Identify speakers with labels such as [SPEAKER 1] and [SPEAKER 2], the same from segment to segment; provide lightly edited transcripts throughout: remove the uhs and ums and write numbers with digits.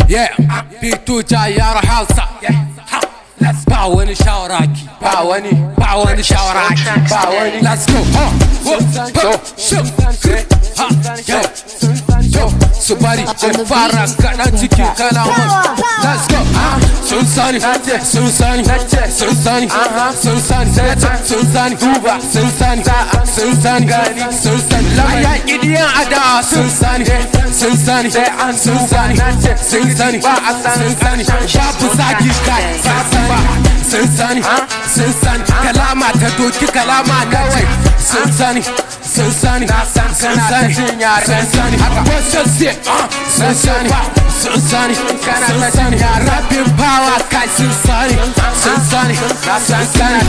[SPEAKER 1] Yeah, B2 yaran hausa. Ba wani shawaraki, ba wani shawaraki, ba wani. Let's go. So bari sun fara kaɗan cikin kalaman. Let's go. Sun sani, sun sani, sun sani, sun sani, sun sani, duba, sun sani, sun sani, sun sani. Laya idiyan ada sun sani, sun sani, sun sani, sun sani, sun sani. Babu zagi kai, sasa sun sani, sun sani. Kalama ta doki kalama kawai. Sun sani, sun sani, sun sani, sun sani. Wasu sai, sun sani, sun sani, sun sani. Rapping power kai sun sani, sun sani, sun sani,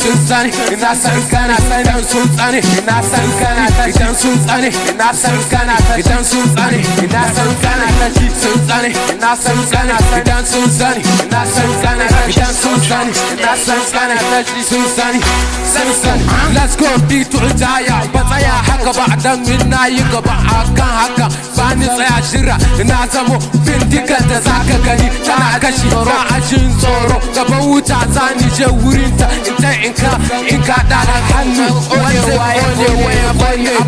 [SPEAKER 1] sun sani. Nasan kana, idan sun sani, nasan kana, idan sun sani, nasan kana, idan sun sani, nasan kana, sun sani, nasan kana, idan sun sani, nasan kana, idan sun sani, nasan kana, sun sani, sun sani. Let's go IJAYA, ba tsaya haka ba dan min nayi gaba akan haka ba ni tsaya jira na zamo bindigar da zaka gani tana kashi ba a jin tsoro gaban wuta zani je wurin ta in ka da hannu wanda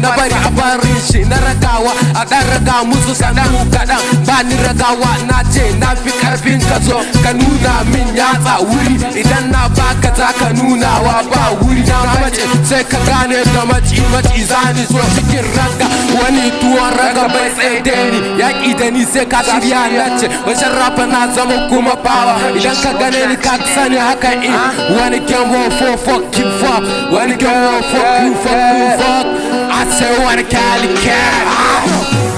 [SPEAKER 1] na bari a barin shi na ragawa a dan raga musu sanan kadan ba ni ragawa na ce na fi karfin ka zo ka nuna min yatsa wuri idan na baka zaka nunawa ba wuri na mace sai ka gane da maci zani so cikin raga wani tuwon raga bai tsaye da ni yaƙi da ni sai ka shirya na ce wajen rafa na zama kuma bawa idan ka gane ni ka sani haka in wani game for fuck you fuck wani game for you fuck I say wani cali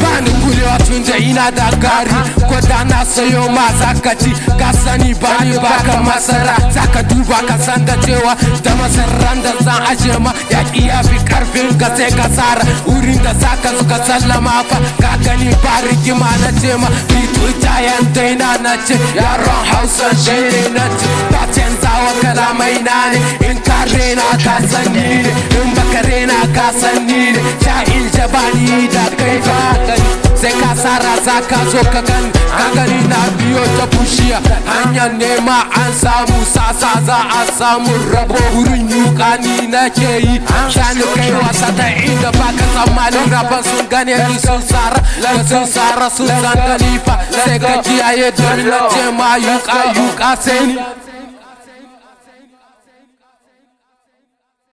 [SPEAKER 1] bani kulewa tun da ina da gari ko da na sayo ma zaka ci ka sani bani baka masara zaka duba ka san da cewa da masaran da zan aje ma yaƙi ya fi karfin ka sai ka tsara wurin da zaka suka sallama fa ka gani ba rigima na ce ma IJAYA daina na ce yaran hausa shi ne na ce ba canzawa kalamai na ne in ka rena ka sani ne in baka rena ka sani ne jahil jabani da kai ba gani sai ka sara za ka zo ka gani na biyo ta bushiya hanyar nema an samu sasa za a samu rabo wurin yuka ni nake yi shani kai wasa ta inda baka tsammanin rabon sun gane ni sun sara sun san khalifa sai ka kiyaye domin na ce ma yuka sai ni